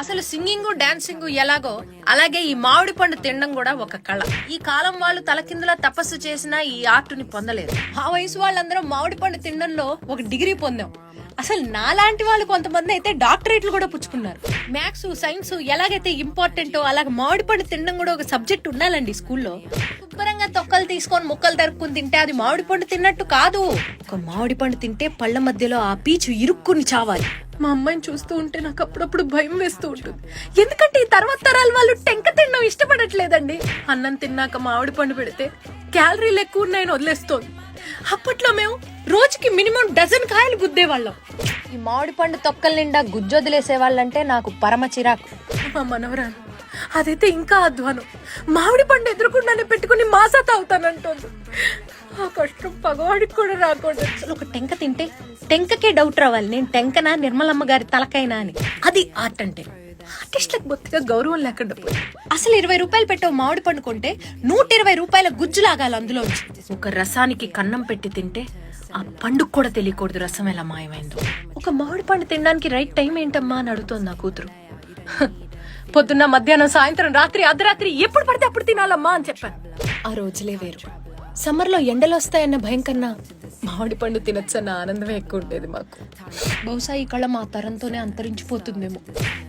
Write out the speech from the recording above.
అసలు singing dancing ఎలాగో అలాగే ఈ మామిడి పండు తినడం కూడా ఒక కళ. ఈ కాలం వాళ్ళు తలకిందులా తపస్సు చేసినా ఈ ఆర్టుని పొందలేరు. ఆ వయసు వాళ్ళందరూ మామిడి పండు తినడంలో ఒక డిగ్రీ పొందాం. అసలు నాలాంటి వాళ్ళు కొంతమంది అయితే డాక్టరేట్లు కూడా పుచ్చుకున్నారు. మ్యాథ్స్ సైన్స్ ఎలాగైతే ఇంపార్టెంటో అలాగే మామిడి పండు తినడం కూడా ఒక సబ్జెక్ట్ ఉండాలండి స్కూల్లో. శుభ్రంగా తొక్కలు తీసుకొని ముక్కలు తరుక్కుని తింటే అది మామిడి పండు తిన్నట్టు కాదు. ఒక మామిడి పండు తింటే పళ్ళ మధ్యలో ఆ పీచు ఇరుక్కుని చావాలి. మా అమ్మాయిని చూస్తూ ఉంటే నాకు అప్పుడప్పుడు భయం వేస్తూ ఉంటుంది. ఎందుకంటే ఈ తర్వాత తరాల వాళ్ళు టెంక తినడం ఇష్టపడట్లేదండి. అన్నం తిన్నాక మామిడి పండు పెడితే క్యాలరీలు ఎక్కువ ఉన్నాయని వదిలేస్తోంది. అప్పట్లో మేము రోజుకి మినిమం డజన్ కాయలు గుద్దేవాళ్ళం. ఈ మామిడి పండు తొక్కల నిండా గుజ్జొదిలేసే వాళ్ళంటే నాకు పరమ చిరాకు. మా మనవరాలు అదైతే ఇంకా అధ్వానం. మామిడి పండు ఎదురుకుండానే పెట్టుకుని మాసా తాగుతానంటోంది. ఆ కష్టం పగవాడికి కూడా రాకూడదు. అసలు ఒక టెంక తింటే టెంకకే డౌట్ రావాలి, నేను టెంకనా నిర్మలమ్మ గారి తలకైనా అని. అది ఆర్ట్ అంటే. ఆర్టిస్ట్లకు బొత్తిగా గౌరవం లేకుండా పోయింది. అసలు 20 రూపాయలు పెట్టే మామిడి పండు కొంటే 120 రూపాయల గుజ్జు లాగాలి అందులో. ఒక రసానికి కన్నం పెట్టి తింటే ఆ పండుగ కూడా తెలియకూడదు రసం ఎలా మాయమైందో. ఒక మామిడి పండు తినడానికి రైట్ టైం ఏంటమ్మా అని అడుగుతోంది నా కూతురు. పొద్దున్న, మధ్యాహ్నం, సాయంత్రం, రాత్రి, అర్ధరాత్రి ఎప్పుడు పడితే అప్పుడు తినాలమ్మా అని చెప్పాను. ఆ రోజులే వేరు. సమ్మర్ లో ఎండలు వస్తాయన్న భయం కన్నా మామిడి పండు తినొచ్చన్న ఆనందమే ఎక్కువ ఉండేది మాకు. బహుశా ఈ కళ మా తరంతోనే అంతరించిపోతుందేమో.